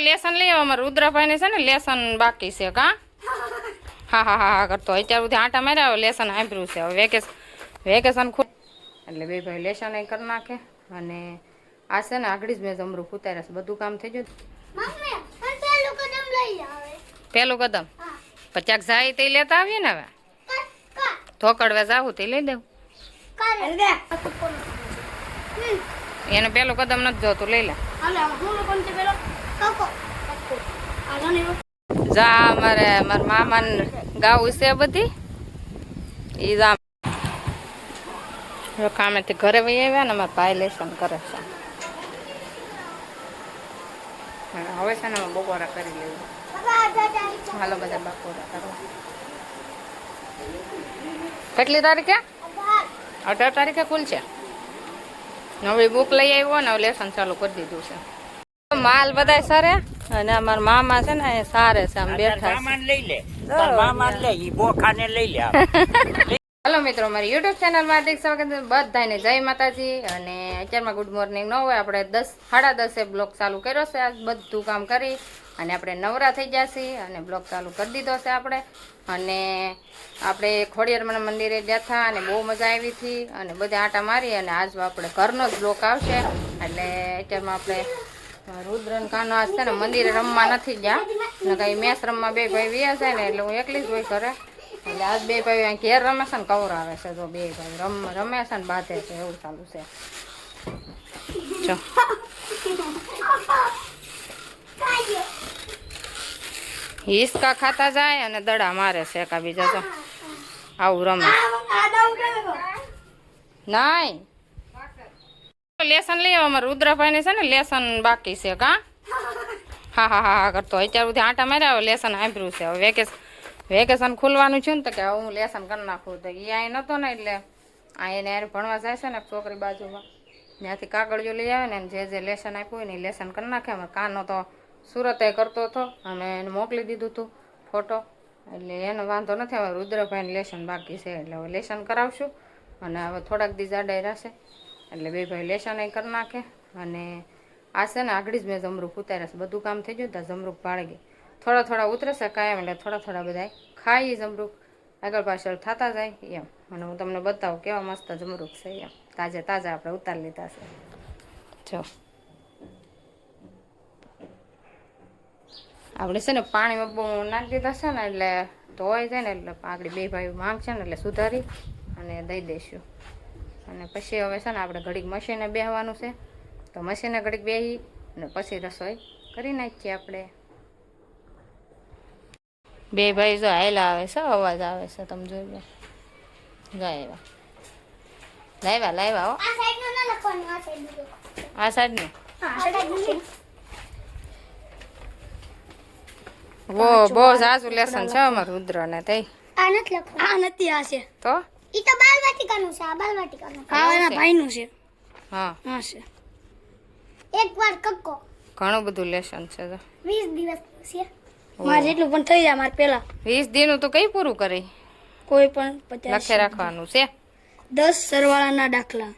Lesson લઈ આવો અમારા રુદ્રભાઈ ને છે ને લેસન બાકી છે કા હા હા હા હા કરતો અત્યાર સુધી આટા માર્યા લેસન સાંભળ્યું છે હવે વેકેશન ખુદ એટલે બે ભાઈ લેસન કરી નાખે અને આ છે ને આગળ જ મેં જમરૂખ ઉતાર્યા છે બધું કામ થઈ ગયું પેલું કદમ પચાક જાય તે લેતા આવીએ ને હવે ધોકડવા જાવું તે લઈ દેવું એને પેલું કદમ નથી જોતું લઈ લે જા મારા મામા ગાવું છે બધી એ જા કામેથી ઘરે વહી આવ્યા ને મારા ભાઈ લેસન કરે છે હવે છે ને બપોરા કરી લેવું હાલો બધા બપોરા કરવા કેટલી તારીખે 18 તારીખે ખુલશે નવી બુક લઈ આવ્યો ને લેસન ચાલુ કરી દીધું છે માલ બધા સારે અને અમારા મામા છે ને સારે છે આમ બેઠા સામાન લઈ લે મામા લે ઈ બોખાને લઈ લે હેલો મિત્રો મારી યુટ્યુબ ચેનલમાં હાર્દિક સ્વાગત છે બધાને જય માતાજી અને અત્યારમાં ગુડ મોર્નિંગ ન હોય આપણે 10:30 બ્લોગ ચાલુ કર્યો છે આજ બધું કામ કરી અને આપણે નવરા થઈ જશે અને બ્લોગ ચાલુ કરી દીધો છે આપણે અને આપણે ખોડિયાર મંદિરે ગયા હતા અને બહુ મજા આવી હતી અને બધા આટા મારી અને આજ આપણે ઘરનો જ બ્લોગ આવશે એટલે અત્યારમાં આપણે રુદ્રન કાનો આજ છે ને મંદિરે રમવા નથી ગયા ને કઈ મેચ રમવા બે ભાઈ વ્યા છે ને એટલે હું એકલી જ હોય ઘરે એટલે આજ બે ભાઈ અહીં ઘેર રમે છે ને કવર આવે છે તો બે ભાઈ રમે છે ને બાંધે છે એવું ચાલુ છે જો હિસકા ખાતા જાય અને દડા મારે છે એકા બીજા તો આવું રમે નાઈ લેસન લઈ આવો અમારા રુદ્રભાઈ ને છે ને લેસન બાકી છે કા હા હા હા કરતો અત્યાર સુધી આટા માર્યા લેસન સાંભળ્યું છે હવે વેકેશન ખુલવાનું છે ને તો કે હું લેસન કરી નાખું તો એ અહીં નહોતો ને એટલે આ એને યાર ભણવા જાય છે ને છોકરી બાજુમાં ત્યાંથી કાગળિયો લઈ આવે ને જે લેસન આપ્યું હોય ને એ લેસન કરી નાખે અમારે કાનો તો સુરતે કરતો હતો અમે એને મોકલી દીધું હતું ફોટો એટલે એનો વાંધો નથી હવે રુદ્રભાઈને લેસન બાકી છે એટલે હવે લેસન કરાવશું અને હવે થોડાક દી જાડા રહેશે એટલે બે ભાઈ લેસન એ કરી નાખે અને આ છે ને આગળ જ મેં જમરૂખ ઉતાર્યા છે બધું કામ થઈ ગયું ત્યાં જમરૂખ પાડી ગઈ થોડા ઉતરશે કાયમ એટલે થોડા બધા ખાઈ જમરૂખ આગળ પાછળ થતા જાય એમ અને હું તમને બતાવું કેવા મસ્ત જમરૂખ છે એમ તાજા આપણે ઉતારી લીધા છે જો આપણે છે ને પાણીમાં બહુ નાખી દીધા છે ને એટલે ધોવાઈ જાય ને એટલે આગળ બે ભાઈ માંગ છે ને એટલે સુધારી અને દઈ દઈશું અને પછી હવે છે ને આપણે ઘડીક મશીને બેસવાનું છે તો મશીને ઘડીક બેસી અને પછી રસોઈ કરી નાખીએ આપણે બે ભાઈ જો હાયલા આવે છે અવાજ આવે છે તમે જોઈ લો ગાયવા લાવ્યા હો આ સાઈડનું બહુ જાજુ લેસન છે અમારું રુદ્રને તઈ આ નથી આ છે તો ઈ તો બાલવાટિકાનું છે આ બાલવાટિકાનું હા એના ભાઈનું છે હા છે એકવાર કક્કો ઘણું બધું લેસન છે તો 20 દિવસ છે મારે જેટલું પણ થઈ જાય મારે પેલા 20 દિનનું તો કઈ પૂરું કરી કોઈ પણ 50 લખે રાખવાનું છે 10 સરવાળાના દાખલા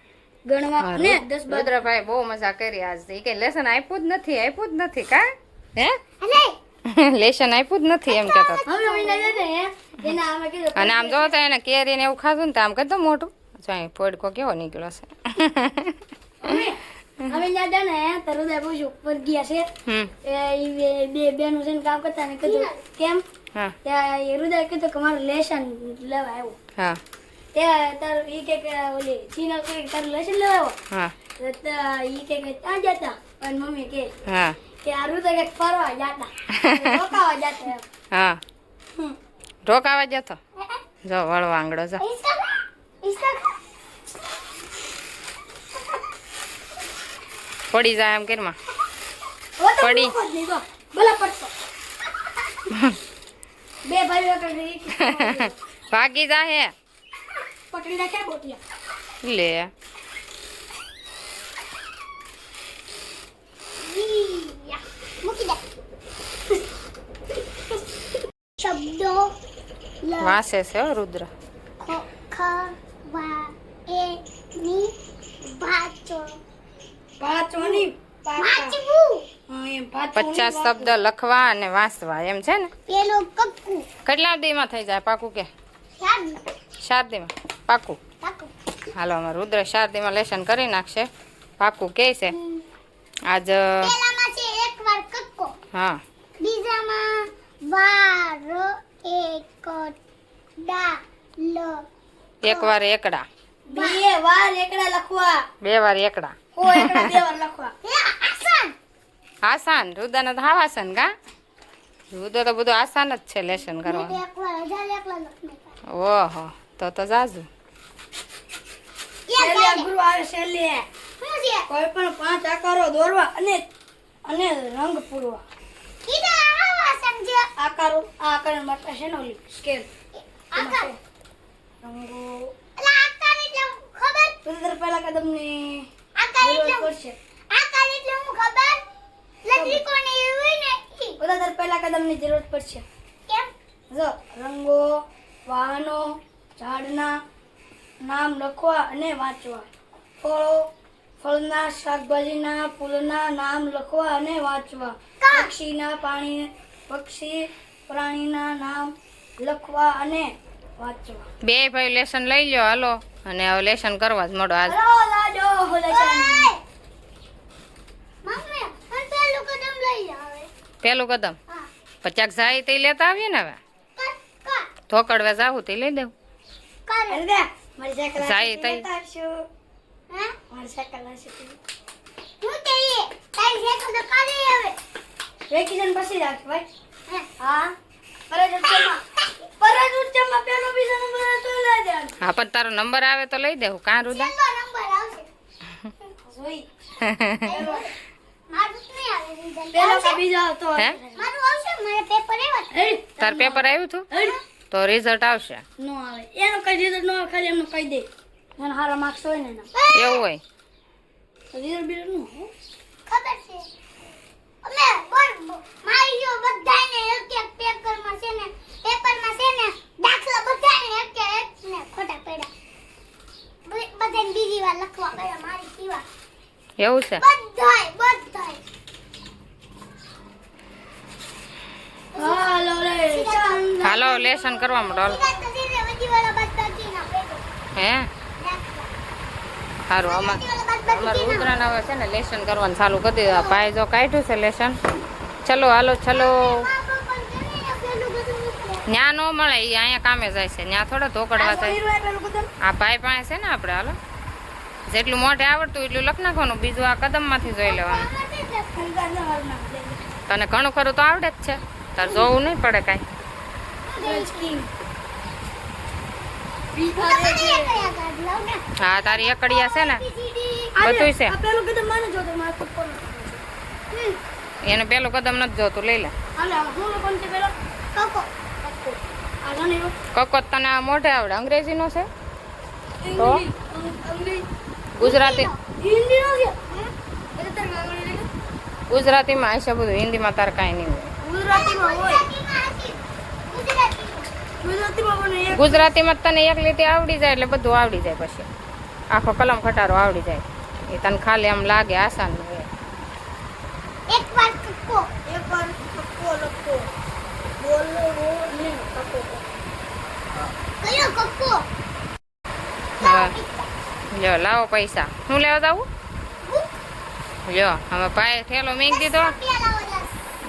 ગણવા ને 10 રુદ્રભાઈ બહુ મજા કરી આજ એ કઈ લેસન આપ્યું જ નથી કા હે લેસન આપ્યું જ નથી એમ કહેતો અને આમ જો તો એને કેરી ને એવું ખાધું ને તો આમ કહેતો મોટું જો ફોડકો કેવો નીકળ્યો છે અમે દાદા ને તરુદા બહુ ઉપર ગયા છે એ બે બેનું છે કામ કરતા ને કીધું કેમ હા ત્યાં એ રુદા કીધું કે મારું લેસન લેવા આવ્યો હા ત્યાં તાર ઈ કે ઓલી ચીનલ કે તારું લેસન લેવા આવ્યો હા ઈ કે ત્યાં જતા અને મમ્મી કે હા કે આ રુદા કે ફરવા જતા રોકાવા જતા હા રોકાવા જતો જો વળવા આંગળો જો પડી જાય એમ કેરમાં પડી બોલા પડતો બે ભાઈઓ કરી ભાગી જાહે પકડી નાખ્યા બોટિયા લે મૂકી દે શબ્દો વાસે છે હો રુદ્ર વા એ ની વાંચો વાંચવાની વાંચવું એમ પાછું 50 શબ્દ લખવા અને વાંચવા એમ છે ને. પેલો કક્કુ કેટલા દીમાં થઈ જાય પાકું કે? 4 દીમાં પાકું. હાલો અમારે રુદ્ર 4 દીમાં લેસન કરી નાખશે પાકું કે છે. આજ પેલામાં છે એકવાર કક્કો, હા બીજામાં વાર એક ડા લ એક વાર એકડા, બે વાર એકડા લખવા, 2 વાર એકડા. ઓ એકડા બે વાર લખવા. આસાન આસાન રુદ્રને તો હાવ આસાન કા? રુદ્ર તો બધું આસાન જ છે લેસન કરવાનું. એકવાર 1000 એકલા લખને. ઓહો તો જાજુ. છેલ્લે ગુરુ આવે છેલ્લે. શું છે? કોઈ પણ 5 આકારો દોરવા અને રંગ પૂરવા. કીધા આવા સમજે આકારો આ આકાર માટે છે ને ઓલી સ્કેલ આકાર રંગો એટલે આકાર એટલે ખબર તો પહેલા કદમની આકાર એટલે પડશે. આકાર એટલે હું ખબર ત્રિકોણ હોય ને બધા પહેલા કદમની જરૂરત પડશે. કેમ? જો રંગો, વાહનો, ઝાડના નામ લખવા અને વાંચવા, ફળો, ફળના, શાકભાજીના, ફૂલના નામ લખવા અને વાંચવા, પક્ષી પ્રાણીના નામ લખવા અને વાંચવા. 2 ભાઈ લેસન લઈ લ્યો હાલો અને હવે લેસન કરવા જ મોડો આજ. Hello લાડો lesson. મમ્મી પણ પેલું કદમ લઈ આવે. પેલું કદમ હા 50 જાય તે લેતા આવીએ ને હવે. કા થોકડવે જાવું તે લઈ દેવું. કરે દે મારી સાયકલ જાય તઈ. હે મારી સાયકલ હશે હું તે તારી સાયકલ તો કાઢી આવે વેકેશન પછી રાખ ભાઈ. હા પરજ ઉચ્ચમાં પેલો બીજો નંબર તો લઈ દે. હા પણ તારો નંબર આવે તો લઈ દેવું કાં રુદા. પેલો નંબર આવશે જોઈ મારું નહીં આવે પેલો કે બીજો આવતો હે મારું આવશે મારે પેપર આવ્યા તાર પેપર આવ્યું હતું તો રિઝલ્ટ આવશે. નો આવે એનો કઈ રિઝલ્ટ નો આવે ખાલી એમનો કહી દે મને સારા માર્ક્સ હોય ને એના એવું હોય રિઝલ્ટ બિલ નું ખબર છે અમે મારી જો બધાને એક એક પેપરમાં છે ને દાખલા બધાને એક ને ખોટા પડ્યા બધાને બીજી વાર લખવા પડ્યા મારી સિવા એવું છે. બધાય હાલો રે હાલો લેસન કરવા માંડો હાલો. હે સારું અમાર રુદ્રાને હવે છે ને લેસન કરવાનું ચાલુ કરી દીધું. ભાઈ જો કાઢ્યું છે લેસન. ચલો હાલો ચલો. ન્યા નો મળે એ અહીંયા કામે જાય છે ન્યા થોડા ધોકડવા જાય. આ ભાઈ પાસે છે ને આપણે હાલો જેટલું મોઢે આવડતું એટલું લખ નાખવાનું બીજું આ કદમમાંથી જોઈ લેવાનું. તને ઘણું ખરું તો આવડે જ છે તાર જોવું નહીં પડે કાંઈ. હા તારી એકડિયા છે ને બધું છે એને પેલું કદમ નથી જોતું લઈ લે. કકો તને આ મોઢે આવડે અંગ્રેજીનો છે તો ગુજરાતી ગુજરાતીમાં હશે બધું હિન્દીમાં તારે કાંઈ નહીં હોય. ગુજરાતીમાં તને એક લીટી આવડી જાય એટલે બધું આવડી જાય પછી આખો કલમ ખટારો આવડી જાય એ તને ખાલી આમ લાગે આસાન હોય. એકવાર કક્કો લખો બોલો ને કક્કો કયો કક્કો હા લ્યો લાવો પૈસા. શું લેવા જાવું? લ્યો હવે ભાઈ ઠેલો મેંગ દીધો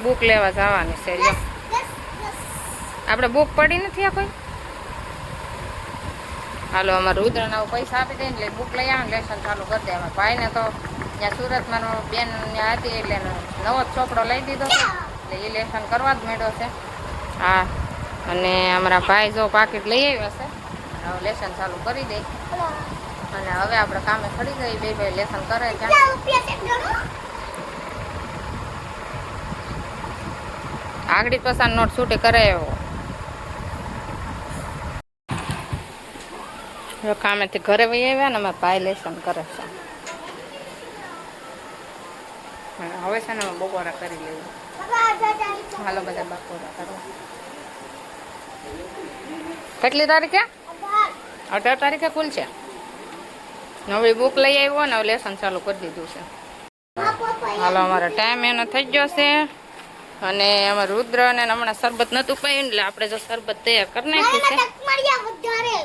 બુક લેવા જવાની છે. લ્યો આપણે બુક પડી નથી આ કોઈ. હાલો અમારે રુદ્રના પૈસા આપી દે એટલે બુક લઈ આવે લેસન ચાલુ કરી દે. અમારા ભાઈને તો ત્યાં સુરતમાં બેન ત્યાં હતી એટલે નવો જ ચોપડો લઈ દીધો એટલે એ લેસન કરવા જ મેળ્યો છે. હા અને અમારા ભાઈ જો પાકીટ લઈ આવ્યા છે હવે લેસન ચાલુ કરી દે અને હવે આપણે કામે ચડી જઈએ. બે ભાઈ લેસન કરે ત્યાં આગળ પસાર નોટ છૂટી કરે એવો કામેથી ઘરે વહી આવ્યા ને અમે ભાઈ લેસન કરે છે. હવે છે ને અમે બપોરા કરી લઈએ. હાલો બધા બપોરા કરવા. કેટલી તારીખે? 18 તારીખે ખુલ છે. નવી બુક લઈ આવ્યો ને હવે લેસન ચાલુ કરી દીધું છે. હાલો અમારો ટાઈમ એનો થઈ ગયો છે અને અમારે રુદ્ર ને હમણાં શરબત નતું પાયું એટલે આપણે જો શરબત તૈયાર કરી નાખ્યું છે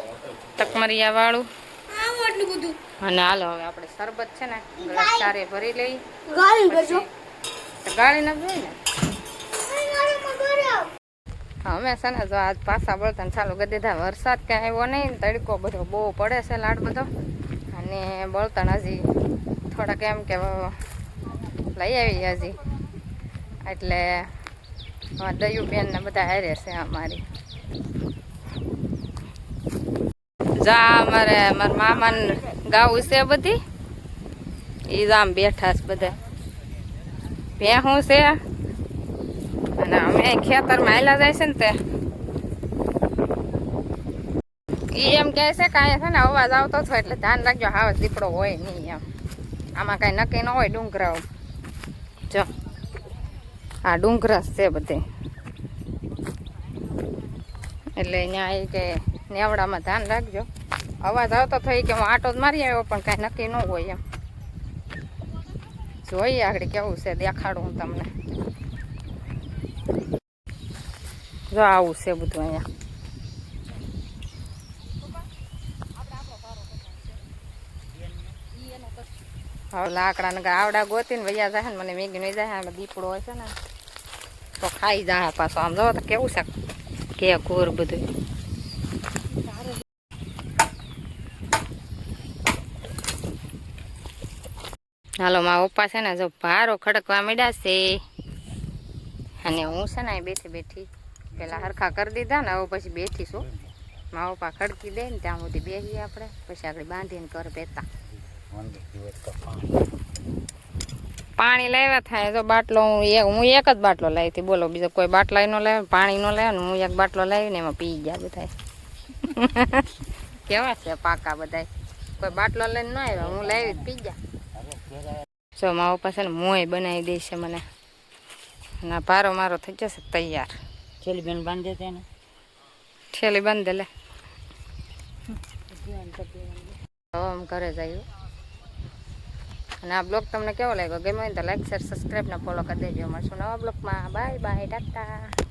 તકમરિયા વાળું અને હાલો હવે આપણે શરબત છે ને ગ્લાસ ચારે ભરી લઈ ગાળી ન જોઈ ને અમે છે ને જો આજ પાછા બળતણ ચાલુ કરી દીધા વરસાદ ક્યાં આવ્યો નહીં તડકો બધો બહુ પડે છે લાડ બધો અને બળતણ હજી થોડાક એમ કે લઈ આવી હજી એટલે દયું બેન ને બધા હારે છે અમારી જા અમારે મારા મામાને ગાવું છે બધી એ આમ બેઠા છે બધા ભેહું છે અને અમે ખેતરમાં હાલ્યા જાય છે ને તે ઈ એમ કહે છે કે અહીંયા છે ને અવાજ આવતો હતો એટલે ધ્યાન રાખજો હાવ દીપડો હોય નહીં એમ આમાં કાંઈ નક્કી ન હોય ડુંગરા જો આ ડુંગરા છે બધે એટલે અહીંયા એ કે નેવડામાં ધ્યાન રાખજો અવાજ આવતો થઈ કે હું આટો જ મારી આવ્યો પણ કાંઈ નક્કી ન હોય એમ જોઈએ આગળ કેવું છે દેખાડું હું તમને જો આવું છે બધું અહીંયા હવે લાકડા આવડા ગોતીને વૈયા જાય ને મને મેગી નહીં જાય આમાં દીપડો હોય છે ને તો ખાઈ જાય પાછો આમ જો તો કેવું છે કે ઘોર બધું હાલો મારા પપ્પા છે ને જો ભારો ખડકવા માંડ્યા છે અને હું છે ને બેઠી બેઠી પેલા હરખા કરી દીધા ને હવે પછી બેઠી છું મારા પપ્પા ખડકી દે ને ત્યાં સુધી બેસીએ આપણે પછી આગળ બાંધીને ઘર બેતા પાણી લાવ્યા થાય જો બાટલો હું એક જ બાટલો લાવી હતી બોલો બીજો કોઈ બાટલા નો લાવે પાણી નો લાવે ને હું એક બાટલો લાવી ને એમાં પી ગયા બધા કેવા છે પાકા બધા કોઈ બાટલો લઈને ન આવ્યા હું લાવી પી ગયા જો મારા પપ્પા છે ને મોય બનાવી દેશે મને ના ભારો મારો થઈ જશે તૈયાર છેલ્લી બેન બાંધે છે ને છેલ્લી બાંધે લે આમ ઘરે જાય અને આ બ્લોગ તમને કેવો લાગ્યો ગમ્યો હોય તો લાઈક શેર સબસ્ક્રાઈબ ને ફોલો કરી દેજો મળશું નવા બ્લોગમાં બાય બાય ટાટા